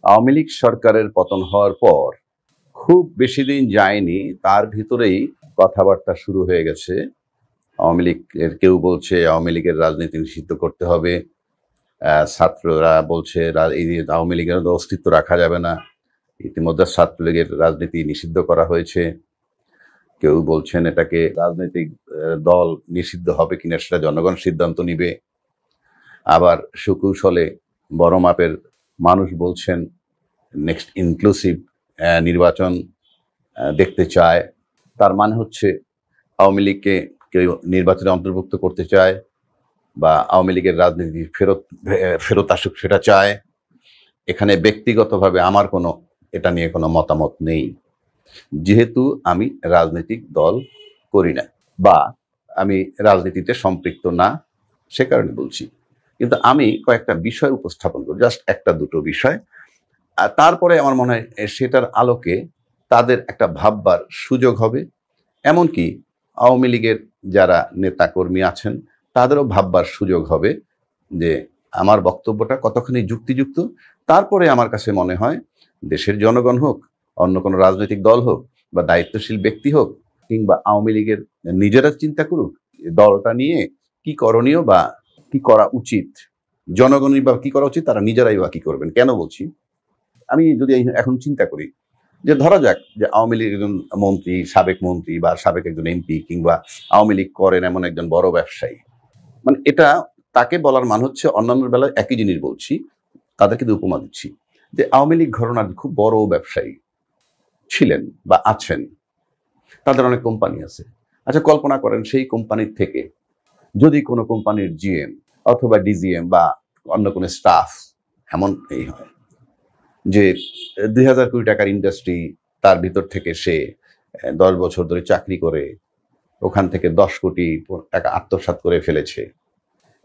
আওয়ামী লীগ সরকারের পতন হওয়ার পর খুব বেশি দিন যায়নি, তার ভিতরেই কথাবার্তা শুরু হয়ে গেছে। আওয়ামী লীগের কেউ বলছে আওয়ামী লীগের রাজনীতি নিষিদ্ধ করতে হবে, ছাত্ররা বলছে এই আওয়ামী লীগের অস্তিত্ব রাখা যাবে না। ইতিমধ্যে ছাত্রলীগের রাজনীতি নিষিদ্ধ করা হয়েছে। কেউ বলছেন এটাকে রাজনৈতিক দল নিষিদ্ধ হবে কিনা সেটা জনগণ সিদ্ধান্ত নিবে। আবার সুকৌশলে বড় মাপের মানুষ বলছেন নেক্সট ইনক্লুসিভ নির্বাচন দেখতে চায়। তার মানে হচ্ছে আওয়ামী লীগকে কেউ নির্বাচনে অন্তর্ভুক্ত করতে চায় বা আওয়ামী লীগের রাজনীতি ফেরত আসুক সেটা চায়। এখানে ব্যক্তিগতভাবে আমার এটা নিয়ে কোনো মতামত নেই, যেহেতু আমি রাজনৈতিক দল করি না বা আমি রাজনীতিতে সম্পৃক্ত না, সে কারণে বলছি। কিন্তু আমি কয়েকটা বিষয় উপস্থাপন করি, জাস্ট একটা দুটো বিষয়, আর তারপরে আমার মনে হয় সেটার আলোকে তাদের একটা ভাববার সুযোগ হবে। এমনকি আওয়ামী লীগের যারা নেতাকর্মী আছেন তাদেরও ভাববার সুযোগ হবে যে আমার বক্তব্যটা কতখানি যুক্তিযুক্ত। তারপরে আমার কাছে মনে হয় দেশের জনগণ হোক, অন্য কোনো রাজনৈতিক দল হোক বা দায়িত্বশীল ব্যক্তি হোক, কিংবা আওয়ামী লীগের নিজেরা চিন্তা করুক দলটা নিয়ে কি করণীয় বা কি করা উচিত। জনগণই বা কি করা উচিত, তারা নিজেরাই বা কি করবেন। কেন বলছি, আমি যদি এখন চিন্তা করি যে ধরা যাক যে আওয়ামী লীগ একজন মন্ত্রী, সাবেক মন্ত্রী বা সাবেক একজন এমপি কিংবা আওয়ামী লীগ করেন এমন একজন বড় ব্যবসায়ী, মানে এটা তাকে বলার মান হচ্ছে অন্যান্য বেলায় একই জিনিস বলছি, তাদেরকে উপমা দিচ্ছি যে আওয়ামী লীগ ঘরানার খুব বড় ব্যবসায়ী ছিলেন বা আছেন, তাদের অনেক কোম্পানি আছে। আচ্ছা, কল্পনা করেন সেই কোম্পানির থেকে যদি কোনো কোম্পানির জিএম অথবা ডিজিএম বা অন্য কোনো স্টাফ এমন এই হয় যে ২,০০০ কোটি টাকার ইন্ডাস্ট্রি, তার ভিতর থেকে সে 10 বছর ধরে চাকরি করে ওখান থেকে 10 কোটি টাকা আত্মসাৎ করে ফেলেছে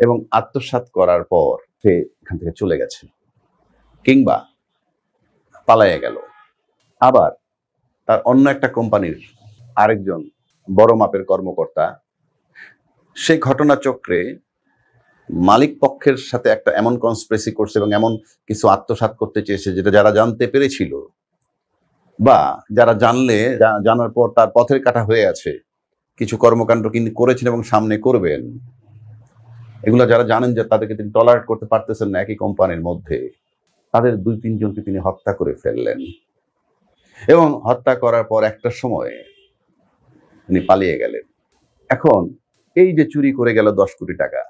এবং আত্মসাৎ করার পর সে এখান থেকে চলে গেছে কিংবা পালাইয়া গেল। আবার তার অন্য একটা কোম্পানির আরেকজন বড় মাপের কর্মকর্তা সেই ঘটনাচক্রে মালিক পক্ষের সাথে একটা এমন কনস্পিরেসি করছে এবং এমন কিছু আত্মসাৎ করতে চেয়েছে যেটা যারা জানতে পেরেছিল বা যারা জানার পর তার পথের কাটা হয়ে আছে, কিছু কর্মকাণ্ড কিন্তু করেছেন এবং সামনে করবেন, এগুলো যারা জানেন যে তাদেরকে তিনি টলারেট করতে পারতেছেন না একই কোম্পানির মধ্যে, তাদের 2-3 জনকে তিনি হত্যা করে ফেললেন এবং হত্যা করার পর একটা সময় তিনি পালিয়ে গেলেন। এখন এই যে চুরি করে গেল 10 কোটি টাকা,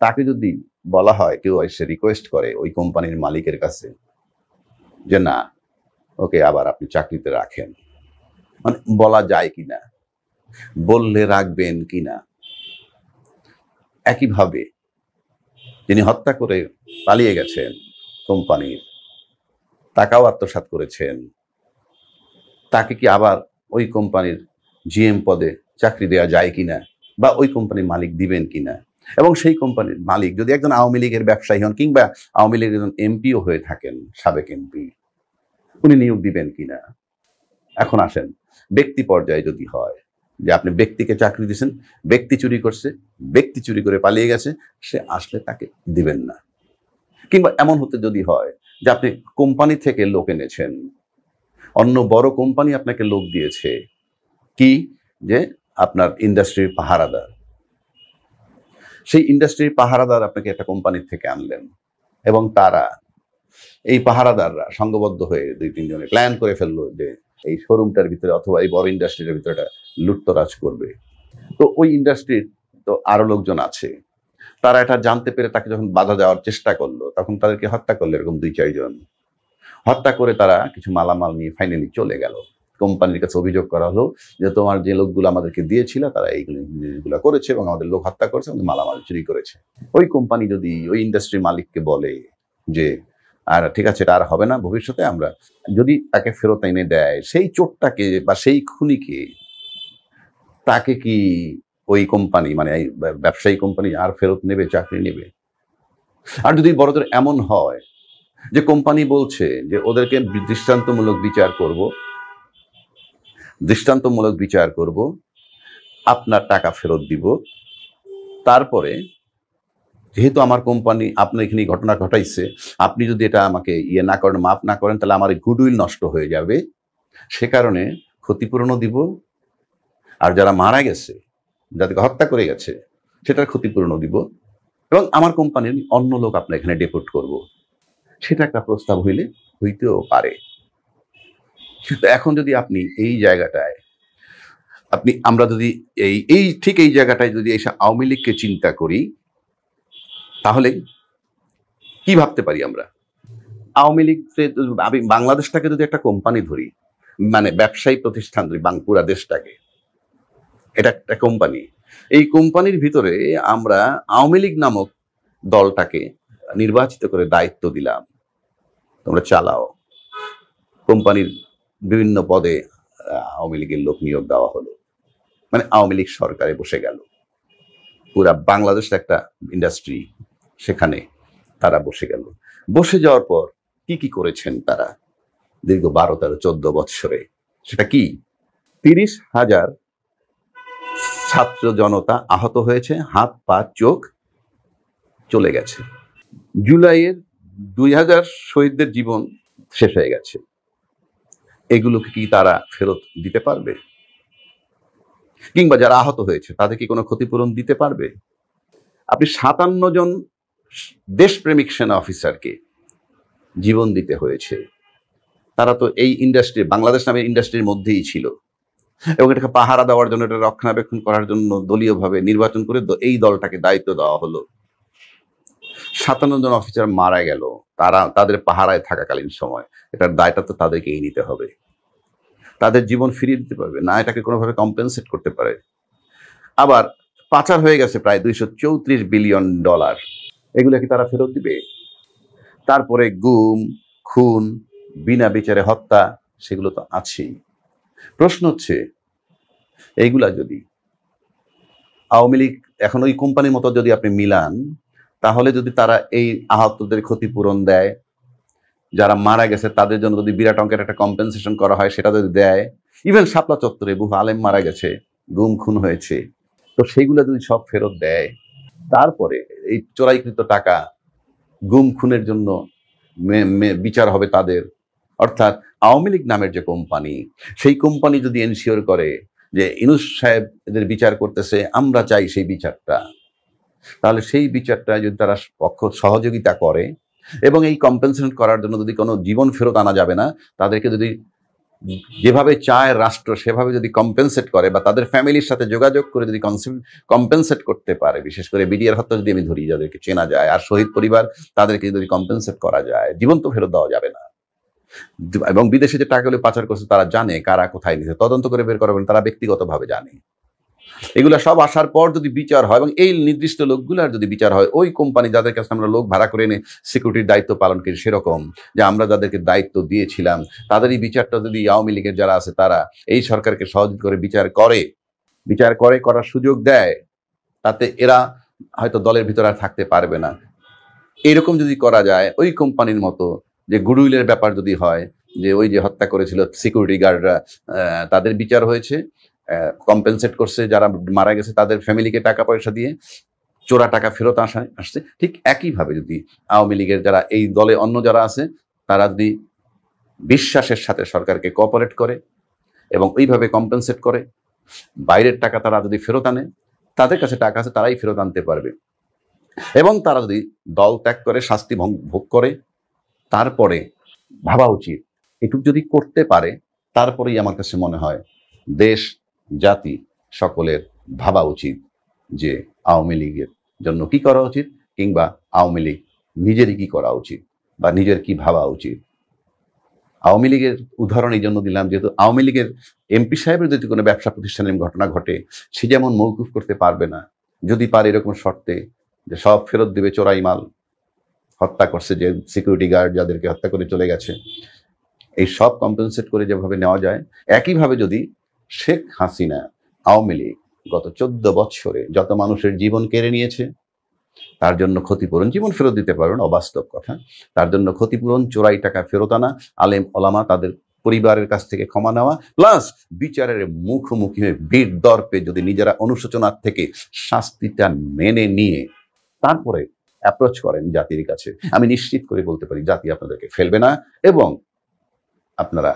তাকে যদি বলা হয়, কেউ এসে রিকোয়েস্ট করে ওই কোম্পানির মালিকের কাছে যে না, ওকে আবার আপনি চাকরিতে রাখেন, মানে বলা যায় কিনা, বললে রাখবেন কিনা। একইভাবে তিনি হত্যা করে পালিয়ে গেছেন, কোম্পানির টাকাও আত্মসাৎ করেছেন, তাকে কি আবার ওই কোম্পানির জিএম পদে চাকরি দেওয়া যায় কিনা বা ওই কোম্পানির মালিক দিবেন কিনা, এবং সেই কোম্পানির মালিক যদি একজন আওয়ামী লীগের ব্যবসায়ী হন কিংবা আওয়ামী লীগের একজন এমপিও হয়ে থাকেন, সাবেক এমপি, উনি নিয়োগ দিবেন কিনা। এখন আসেন ব্যক্তি পর্যায়ে যদি হয় যে আপনি ব্যক্তিকে চাকরি দিয়েছেন, ব্যক্তি চুরি করছে, ব্যক্তি চুরি করে পালিয়ে গেছে, সে আসলে তাকে দিবেন না। কিংবা এমন হতে যদি হয় যে আপনি কোম্পানি থেকে লোক এনেছেন, অন্য বড় কোম্পানি আপনাকে লোক দিয়েছে, কি যে আপনার ইন্ডাস্ট্রির পাহারাদার, সেই ইন্ডাস্ট্রির পাহারাদার আপনাকে একটা কোম্পানির থেকে আনলেন এবং তারা এই পাহারাদাররা সংঘবদ্ধ হয়ে 2-3 জনে প্ল্যান করে ফেললো যে এই শোরুমটার ভিতরে অথবা এই বড় ইন্ডাস্ট্রিটার ভিতরে একটা লুটতরাজ করবে। তো ওই ইন্ডাস্ট্রির তো আরো লোকজন আছে, তারা এটা জানতে পেরে তাকে যখন বাধা দেওয়ার চেষ্টা করলো তখন তাদেরকে হত্যা করলো, এরকম 2-4 জন হত্যা করে তারা কিছু মালামাল নিয়ে ফাইনালি চলে গেল। কোম্পানির কাছে অভিযোগ করা হলো যে তোমার যে লোকগুলো আমাদেরকে দিয়েছিল তারা এইগুলো করেছে এবং আমাদের লোক হত্যা করেছে এবং মালামাল চুরি করেছে। ওই কোম্পানি যদি ওই ইন্ডাস্ট্রির মালিককে বলে যে আর ঠিক আছে, এটা আর হবে না, ভবিষ্যতে আমরা যদি তাকে ফেরত এনে দেয়, সেই চোরটাকে বা সেই খুনিকে, তাকে কি ওই কোম্পানি মানে এই ব্যবসায়ী কোম্পানি আর ফেরত নেবে, চাকরি নেবে? আর যদি বড়দের এমন হয় যে কোম্পানি বলছে যে ওদেরকে দৃষ্টান্তমূলক বিচার করব, আপনার টাকা ফেরত দিব, তারপরে যেহেতু আমার কোম্পানি আপনার এখানে ঘটনা ঘটাইছে, আপনি যদি এটা আমাকে ইয়ে না করেন, মাফ না করেন, তাহলে আমার এই গুডউইল নষ্ট হয়ে যাবে। সে কারণে ক্ষতিপূরণও দিব, আর যারা মারা গেছে, যাদেরকে হত্যা করে গেছে, সেটার ক্ষতিপূরণও দিব, এবং আমার কোম্পানির অন্য লোক আপনার এখানে ডেপুট করব। সেটা একটা প্রস্তাব হইতেও পারে। কিন্তু এখন যদি আপনি এই জায়গাটায় আমরা যদি ঠিক এই জায়গাটায় যদি এসে আওয়ামী লীগকে চিন্তা করি, তাহলে কি ভাবতে পারি আমরা? আওয়ামী লীগ, আমি বাংলাদেশটাকে যদি একটা কোম্পানি ধরি, মানে ব্যবসায়ী প্রতিষ্ঠান ধরি, পুরা দেশটাকে, এটা একটা কোম্পানি। এই কোম্পানির ভিতরে আমরা আওয়ামী লীগ নামক দলটাকে নির্বাচিত করে দায়িত্ব দিলাম, তোমরা চালাও। কোম্পানির বিভিন্ন পদে আওয়ামী লীগের লোক নিয়োগ দেওয়া হলো, মানে আওয়ামী লীগ সরকারে বসে গেল। পুরা বাংলাদেশের একটা ইন্ডাস্ট্রি, সেখানে তারা বসে গেল। বসে যাওয়ার পর কি কি করেছেন তারা দীর্ঘ 12, 13, 14 বৎসরে? সেটা কি? 30,000 ছাত্র জনতা আহত হয়েছে, হাত পা চোখ চলে গেছে। জুলাইয়ের 2000 শহীদদের জীবন শেষ হয়ে গেছে। এগুলোকে কি তারা ফেরত দিতে পারবে? কিংবা যারা আহত হয়েছে তাদের কি কোনো ক্ষতিপূরণ দিতে পারবে? আপনি 57 জন দেশপ্রেমিক সেনা অফিসারকে জীবন দিতে হয়েছে। তারা তো এই ইন্ডাস্ট্রি, বাংলাদেশ নামের ইন্ডাস্ট্রির মধ্যেই ছিল, এবং এটাকে পাহারা দেওয়ার জন্য, এটা রক্ষণাবেক্ষণ করার জন্য দলীয়ভাবে নির্বাচন করে এই দলটাকে দায়িত্ব দেওয়া হলো। 57 জন অফিসার মারা গেল তাদের পাহারায় থাকাকালীন সময়। এটার দায়টা তো তাদেরকেই নিতে হবে। তাদের জীবন ফিরিয়ে দিতে পারবে না, এটাকে কোনোভাবে কম্পেনসেট করতে পারে। আবার পাচার হয়ে গেছে প্রায় $234 বিলিয়ন, এগুলো কি তারা ফেরত দিবে? তারপরে গুম, খুন, বিনা বিচারে হত্যা, সেগুলো তো আছেই। প্রশ্ন হচ্ছে, এইগুলা যদি আওয়ামী লীগ এখন ওই কোম্পানির মতো যদি আপনি মিলান, তাহলে যদি তারা এই আহতদের ক্ষতিপূরণ দেয়, যারা মারা গেছে তাদের জন্য যদি বিরাট অঙ্কের একটা কম্পেনসেশন করা হয়, সেটা যদি দেয়, ইভেন শাপলা চত্বরে বহু আলেম মারা গেছে, গুম খুন হয়েছে, তো সেইগুলো যদি সব ফেরত দেয়, তারপরে এই চোরাইকৃত টাকা, গুম খুনের জন্য বিচার হবে তাদের। অর্থাৎ আওয়ামী লীগ নামের যে কোম্পানি, সেই কোম্পানি যদি এনশিওর করে যে ইউনূস সাহেব এদের বিচার করতেছে, আমরা চাই সেই বিচারটা, তাহলে সেই বিচারটা যদি তারা সহযোগিতা করে, এবং এই কম্পেনসেশন করার জন্য যদি কোনো জীবন ফেরত আনা যাবে না, তাদেরকে যদি যেভাবে চায় রাষ্ট্র সেভাবে যদি কম্পেনসেট করে, বা তাদের ফ্যামিলির সাথে যোগাযোগ করে যদি কম্পেনসেট করতে পারে, বিশেষ করে বিডিআর হত্যা যদি আমি ধরি, যাদেরকে চেনা যায়, আর শহীদ পরিবার, তাদেরকে যদি কম্পেনসেট করা যায়, জীবন তো ফেরত দেওয়া যাবে না। এবং বিদেশে যে টাকাগুলো পাচার করছে তারা জানে কারা কোথায় নিছে, তদন্ত করে বের করবেন, তারা ব্যক্তিগতভাবে জানে। এগুলা সব আসার পর যদি বিচার হয়, এবং এই নির্দিষ্ট লোকগুলার যদি বিচার হয়, ওই কোম্পানি যাদের কাছে আমরা লোক ভাড়া করে এনে সিকিউরিটির দায়িত্ব পালন করি, সেরকম যে আমরা যাদেরকে দায়িত্ব দিয়েছিলাম, তাদেরই বিচারটা যদি আওয়ামী লীগের যারা আছে তারা এই সরকারকে সহযোগিতা করে বিচার করার সুযোগ দেয়, তাতে এরা হয়তো দলের ভিতরে আর থাকতে পারবে না। এরকম যদি করা যায়, ওই কোম্পানির মতো, যে গুডউইলের ব্যাপার যদি হয়, যে ওই যে হত্যা করেছিল সিকিউরিটি গার্ডরা, তাদের বিচার হয়েছে, কম্পেনসেট করছে, যারা মারা গেছে তাদের ফ্যামিলিকে টাকা পয়সা দিয়ে, চোরা টাকা ফেরত আসছে, ঠিক একইভাবে যদি আওয়ামী লীগের যারা এই দলে অন্য যারা আছে, তারা যদি বিশ্বাসের সাথে সরকারকে কোঅপারেট করে এবং ওইভাবে কম্পেনসেট করে, বাইরের টাকা তারা যদি ফেরত আনে, তাদের কাছে টাকা আছে, তারাই ফেরত আনতে পারবে। এবং তারা যদি দল ত্যাগ করে শাস্তি ভোগ করে, তারপরে ভাবা উচিত, এটুকু যদি করতে পারে, তারপরেই আমার কাছে মনে হয় দেশ জাতি সকলের ভাবা উচিত যে আওয়ামী লীগের জন্য কি করা উচিত, কিংবা আওয়ামী লীগ নিজেরই কি করা উচিত, বা নিজের কি ভাবা উচিত। আওয়ামী লীগের উদাহরণ এই জন্য দিলাম, যেহেতু আওয়ামী লীগের এমপি সাহেবের যদি কোনো ব্যবসা প্রতিষ্ঠানের ঘটনা ঘটে, সে যেমন মওকুফ করতে পারবে না, যদি পারে এরকম শর্তে যে সব ফেরত দিবে, চোরাই মাল হত্যা করছে, যে সিকিউরিটি গার্ড যাদেরকে হত্যা করে চলে গেছে, এই সব কম্পেনসেট করে যেভাবে নেওয়া যায়, একইভাবে যদি শেখ হাসিনা, আওয়ামী লীগ গত 14 বছরে যত মানুষের জীবন কেড়ে নিয়েছে, তার জন্য ক্ষতিপূরণ, জীবন ফেরত দিতে পারবেন অবাস্তব কথা, তার জন্য ক্ষতিপূরণ, চোরাই টাকা ফেরত আনা, আলেম ওলামা তাদের পরিবারের কাছ থেকে ক্ষমা নেওয়া, প্লাস বিচারের মুখোমুখি হয়ে বীর দর্পে যদি নিজেরা অনুশোচনার থেকে শাস্তিটা মেনে নিয়ে তারপরে অ্যাপ্রোচ করেন জাতির কাছে, আমি নিশ্চিত করে বলতে পারি জাতি আপনাদেরকে ফেলবে না এবং আপনারা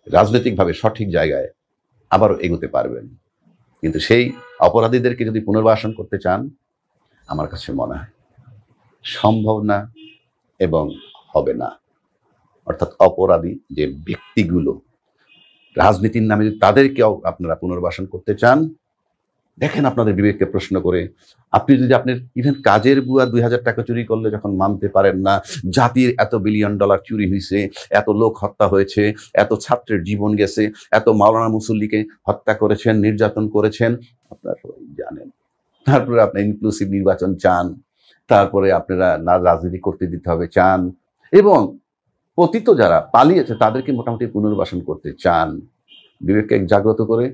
রাজনৈতিকভাবে সঠিক জায়গায় আবারও এগোতে পারবেন। কিন্তু সেই অপরাধীদেরকে যদি পুনর্বাসন করতে চান, আমার কাছে মনে হয় সম্ভব না এবং হবে না। অর্থাৎ অপরাধী যে ব্যক্তিগুলো রাজনীতির নামে যদি তাদেরকেও আপনারা পুনর্বাসন করতে চান, দেখেন আপনাদের বিবেককে প্রশ্ন করে। আপনি যদি আপনার ইভেন কাজের বুয়া 2000 টাকা চুরি করলে যখন মানতে পারেন না, জাতির এত বিলিয়ন ডলার চুরি হয়েছে, এত লোক হত্যা হয়েছে, এত ছাত্রের জীবন গেছে, এত মাওলানা মুসল্লিকে হত্যা করেছেন, নির্যাতন করেছেন, আপনারা সবাই জানেন। তারপরে আপনি ইনক্লুসিভ নির্বাচন চান, তারপরে আপনারা না রাজনীতি করতে দিতে হবে চান, এবং পতিত যারা পালিয়েছে তাদেরকে মোটামুটি পুনর্বাসন করতে চান। বিবেককে জাগ্রত করে